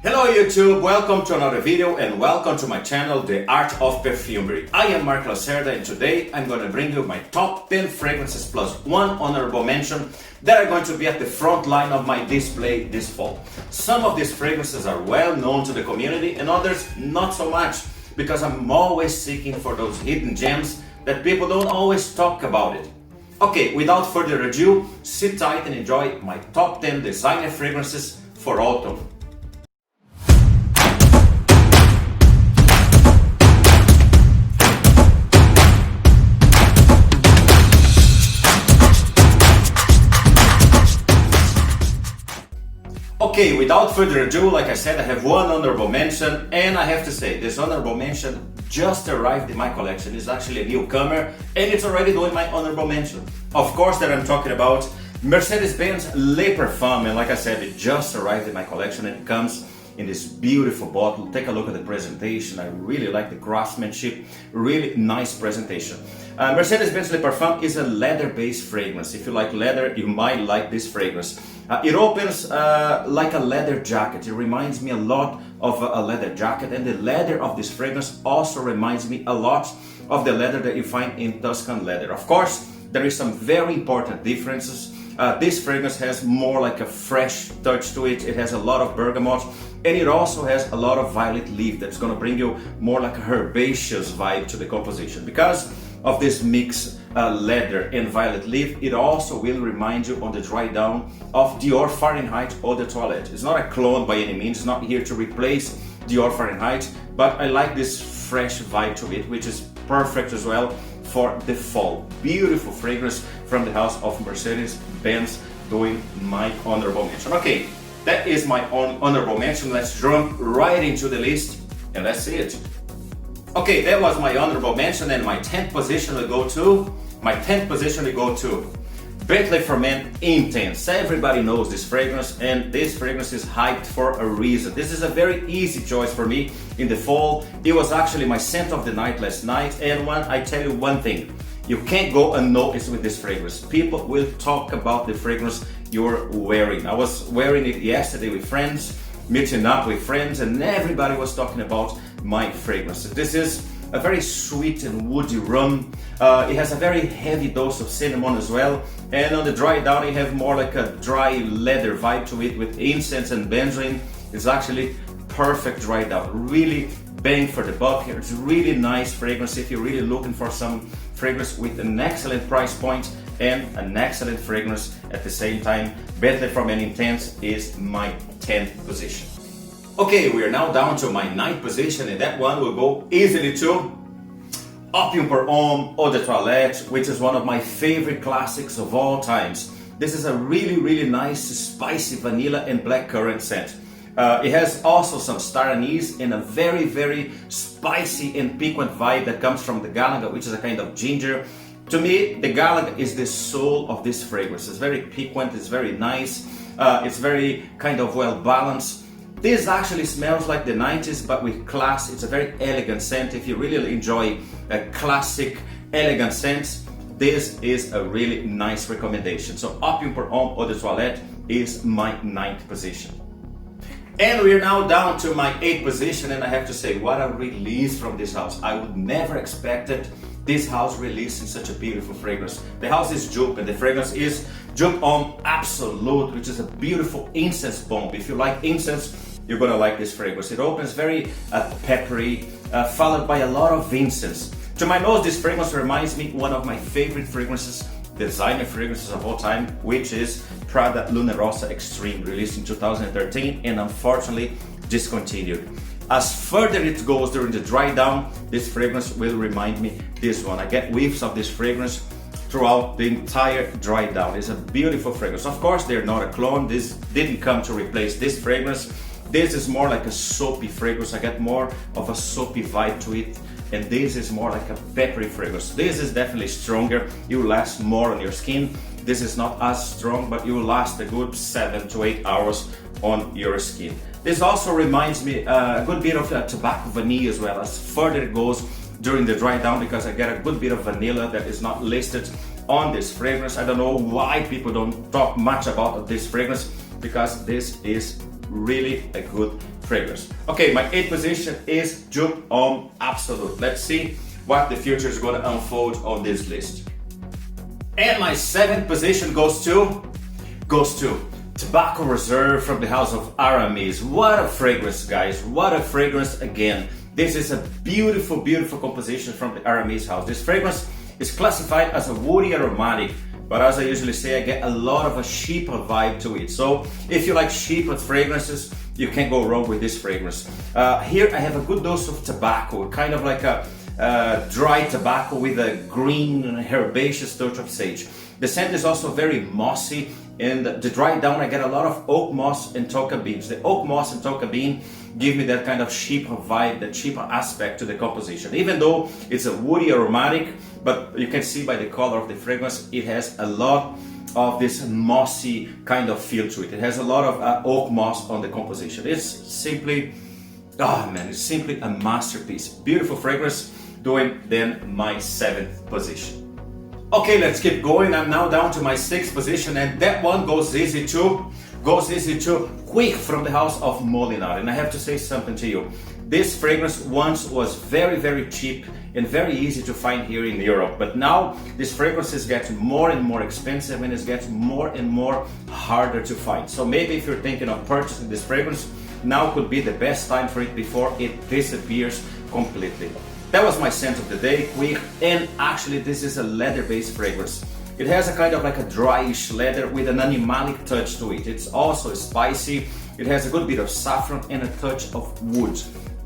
Hello YouTube, welcome to another video and welcome to my channel, The Art of Perfumery. I am Mark Lacerda and today I'm going to bring you my top 10 fragrances plus one honorable mention that are going to be at the front line of my display this fall. Some of these fragrances are well known to the community and others not so much, because I'm always seeking for those hidden gems that people don't always talk about it. Okay, without further ado, sit tight and enjoy my top 10 designer fragrances for autumn. Okay, without further ado, like I said, I have one honorable mention, and I have to say, this honorable mention just arrived in my collection. It's actually a newcomer, and it's already doing my honorable mention. Of course, that I'm talking about Mercedes-Benz Le Parfum, and like I said, it just arrived in my collection, and it comes in this beautiful bottle. Take a look at the presentation. I really like the craftsmanship, really nice presentation. Mercedes-Benz Le Parfum is a leather-based fragrance. If you like leather, you might like this fragrance. It opens like a leather jacket. It reminds me a lot of a leather jacket, and the leather of this fragrance also reminds me a lot of the leather that you find in Tuscan leather. Of course, there is some very important differences. This fragrance has more like a fresh touch to it. It has a lot of bergamot, and it also has a lot of violet leaf that's going to bring you more like a herbaceous vibe to the composition. Because of this mix leather and violet leaf, it also will remind you on the dry down of Dior Fahrenheit Eau de Toilette. It's not a clone by any means, it's not here to replace Dior Fahrenheit, but I like this fresh vibe to it, which is perfect as well for the fall. Beautiful fragrance from the house of Mercedes-Benz, doing my honorable mention. Okay, that is my honorable mention. Let's jump right into the list and let's see it. Okay, that was my honorable mention, and my 10th position will go to Bentley for Men Intense. Everybody knows this fragrance, and this fragrance is hyped for a reason. This is a very easy choice for me in the fall. It was actually my scent of the night last night, and I tell you one thing, you can't go unnoticed with this fragrance. People will talk about the fragrance you're wearing. I was wearing it yesterday with friends, meeting up with friends, and everybody was talking about my fragrance. This is a very sweet and woody rum. It has a very heavy dose of cinnamon as well, and on the dry down you have more like a dry leather vibe to it with incense and benzoin. It's actually perfect dry down, really bang for the buck here. It's a really nice fragrance if you're really looking for some fragrance with an excellent price point and an excellent fragrance at the same time. Bentley for Men Intense is my 10th position. Okay, we are now down to my 9th position, and that one will go easily to Opium pour Homme Eau de Toilette, which is one of my favorite classics of all times. This is a really nice spicy vanilla and blackcurrant scent. It has also some star anise and a very spicy and piquant vibe that comes from the Galaga, which is a kind of ginger. To me, the Galaga is the soul of this fragrance. It's very piquant, it's very nice, it's very kind of well balanced. This actually smells like the 90s, but with class. It's a very elegant scent. If you really enjoy a classic, elegant scent, this is a really nice recommendation. So Opium pour Homme Eau de Toilette is my 9th position. And we're now down to my 8th position, and I have to say, what a release from this house. I would never expected this house releasing such a beautiful fragrance. The house is Joop, and the fragrance is Joop Homme Absolute, which is a beautiful incense bomb. If you like incense, you're gonna like this fragrance. It opens very peppery, followed by a lot of incense. To my nose, this fragrance reminds me one of my favorite fragrances, designer fragrances of all time, which is Prada Luna Rossa Extreme, released in 2013 and unfortunately discontinued. As further it goes during the dry down, this fragrance will remind me this one. I get whiffs of this fragrance throughout the entire dry down. It's a beautiful fragrance. Of course, they're not a clone. This didn't come to replace this fragrance. This is more like a soapy fragrance. I get more of a soapy vibe to it, and this is more like a peppery fragrance. This is definitely stronger. You will last more on your skin. This is not as strong, but you will last a good 7 to 8 hours on your skin. This also reminds me a good bit of tobacco vanilla as well, as further it goes during the dry down, because I get a good bit of vanilla that is not listed on this fragrance. I don't know why people don't talk much about this fragrance, because this is really a good fragrance. Okay, my 8th position is Joom Homme Absolute. Let's see what the future is going to unfold on this list. And my 7th position goes to Tobacco Reserve from the house of Aramis. What a fragrance, guys. What a fragrance again. This is a beautiful, beautiful composition from the Aramis house. This fragrance is classified as a woody aromatic, but as I usually say, I get a lot of a sheepwood vibe to it. So if you like sheepwood fragrances, you can't go wrong with this fragrance. Here I have a good dose of tobacco, kind of like a dry tobacco with a green herbaceous touch of sage. The scent is also very mossy, and the dry down I get a lot of oak moss and tonka beans. The oak moss and tonka bean give me that kind of sheep vibe, that sheep aspect to the composition. Even though it's a woody aromatic, but you can see by the color of the fragrance, it has a lot of this mossy kind of feel to it. It has a lot of oak moss on the composition. It's simply, it's simply a masterpiece. Beautiful fragrance, doing then my 7th position. Okay, let's keep going. I'm now down to my 6th position, and that one goes easy to Quick from the house of Molinari. And I have to say something to you. This fragrance once was very, very cheap and very easy to find here in Europe. But now this fragrance is getting more and more expensive, and it's getting more and more harder to find. So maybe if you're thinking of purchasing this fragrance, now could be the best time for it before it disappears completely. That was my scent of the day, Quick, and actually this is a leather-based fragrance. It has a kind of like a dryish leather with an animalic touch to it. It's also spicy. It has a good bit of saffron and a touch of wood.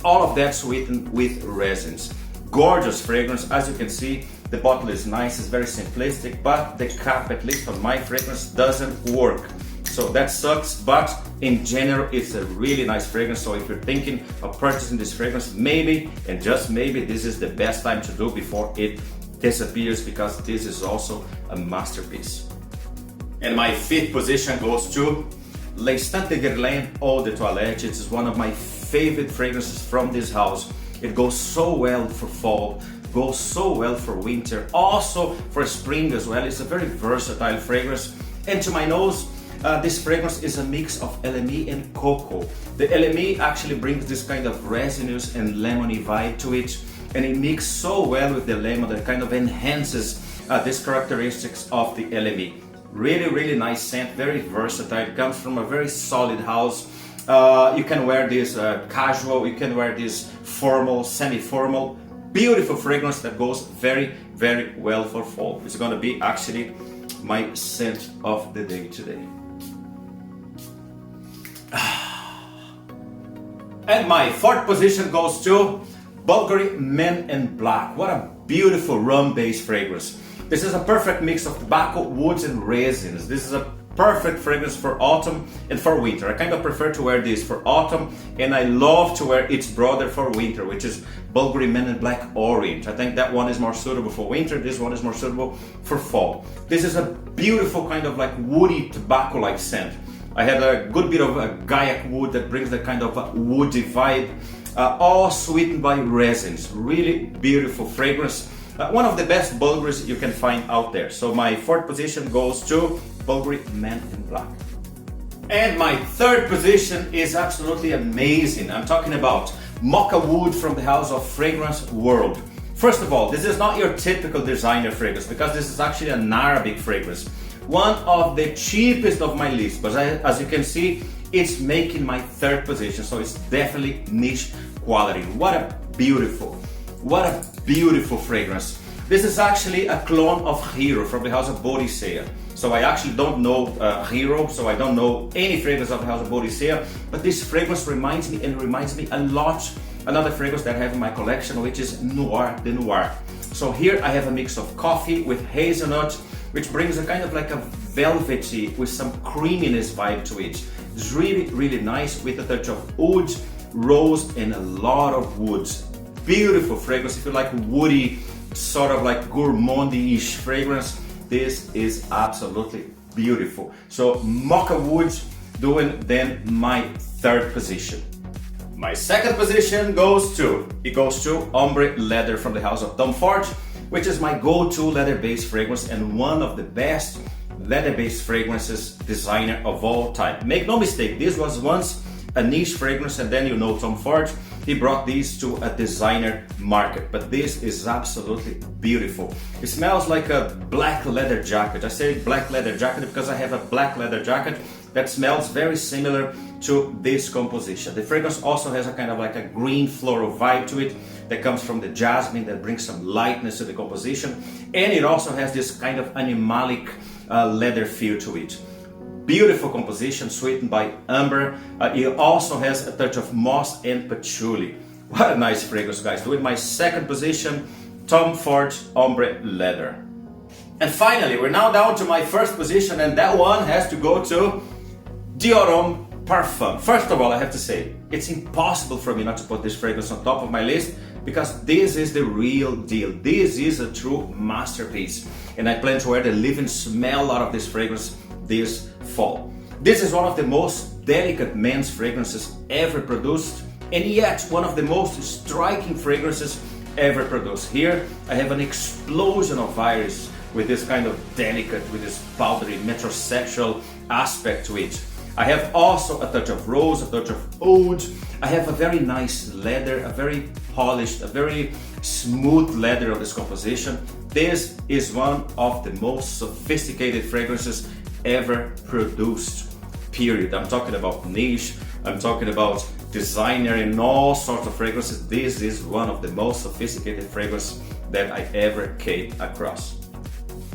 All of that sweetened with resins. Gorgeous fragrance. As you can see, the bottle is nice, it's very simplistic, but the cap, at least on my fragrance, doesn't work. So that sucks, but in general, it's a really nice fragrance. So if you're thinking of purchasing this fragrance, maybe, and just maybe, this is the best time to do before it disappears, because this is also a masterpiece. And my 5th position goes to L'Instant de Guerlain Eau de Toilette. It's one of my favorite fragrances from this house. It goes so well for fall, goes so well for winter, also for spring as well. It's a very versatile fragrance. And to my nose, this fragrance is a mix of LME and cocoa. The LME actually brings this kind of resinous and lemony vibe to it, and it mixes so well with the lemon that kind of enhances these characteristics of the LME. Really, really nice scent, very versatile. It comes from a very solid house. You can wear this casual, you can wear this formal, semi-formal. Beautiful fragrance that goes very, very well for fall. It's gonna be actually my scent of the day today. And my 4th position goes to Bulgari Men in Black. What a beautiful rum-based fragrance. This is a perfect mix of tobacco, woods, and resins. This is a perfect fragrance for autumn and for winter. I kind of prefer to wear this for autumn, and I love to wear its brother for winter, which is Bulgari Men in Black Orange. I think that one is more suitable for winter. This one is more suitable for fall. This is a beautiful kind of like woody tobacco-like scent. I had a good bit of a Gaiac wood that brings that kind of a woody vibe, all sweetened by resins. Really beautiful fragrance. One of the best Bulgaris you can find out there. So my 4th position goes to Bulgari Men in Black. And my 3rd position is absolutely amazing. I'm talking about Mocha Wood from the house of Fragrance World. First of all, this is not your typical designer fragrance, because this is actually an Arabic fragrance. One of the cheapest of my list, but as you can see, it's making my 3rd position, so it's definitely niche quality. What a beautiful fragrance. This is actually a clone of Hero from the house of Bodycea. So I actually don't know Hero, so I don't know any fragrance of the house of Bodycea, but this fragrance reminds me a lot another fragrance that I have in my collection, which is Noir de Noir. So here I have a mix of coffee with hazelnut, which brings a kind of like a velvety with some creaminess vibe to it. It's really, really nice with a touch of oud, rose, and a lot of woods. Beautiful fragrance. If you like woody, sort of like gourmandy-ish fragrance, this is absolutely beautiful. So Mocha Wood doing then my 3rd position. My 2nd position goes to Ombre Leather from the house of Tom Ford, which is my go-to leather-based fragrance and one of the best leather-based fragrances designer of all time. Make no mistake, this was once a niche fragrance, and then you know Tom Ford, he brought these to a designer market. But this is absolutely beautiful. It smells like a black leather jacket. I say black leather jacket because I have a black leather jacket that smells very similar to this composition. The fragrance also has a kind of like a green floral vibe to it that comes from the jasmine that brings some lightness to the composition, and it also has this kind of animalic leather feel to it. Beautiful composition, sweetened by amber. It also has a touch of moss and patchouli. What a nice fragrance, guys. Doing my second position, Tom Ford Ombre Leather. And finally, we're now down to my first position, and that one has to go to Dior Homme Parfum. First of all, I have to say, it's impossible for me not to put this fragrance on top of my list because this is the real deal. This is a true masterpiece, and I plan to wear the living smell out of this fragrance this fall. This is one of the most delicate men's fragrances ever produced, and yet one of the most striking fragrances ever produced. Here I have an explosion of iris with this kind of delicate, with this powdery metrosexual aspect to it. I have also a touch of rose, a touch of oud. I have a very nice leather, a very polished, a very smooth leather of this composition. This is one of the most sophisticated fragrances ever produced, period. I'm talking about niche, I'm talking about designer and all sorts of fragrances. This is one of the most sophisticated fragrances that I ever came across.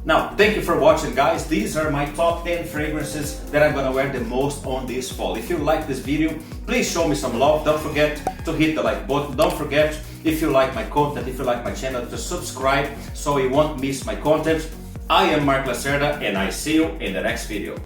Now, thank you for watching, guys. These are my top 10 fragrances that I'm gonna wear the most on this fall. If you like this video, please show me some love. Don't forget to hit the like button. Don't forget, if you like my content, if you like my channel, to subscribe so you won't miss my content. I am Mark Lacerda, and I see you in the next video.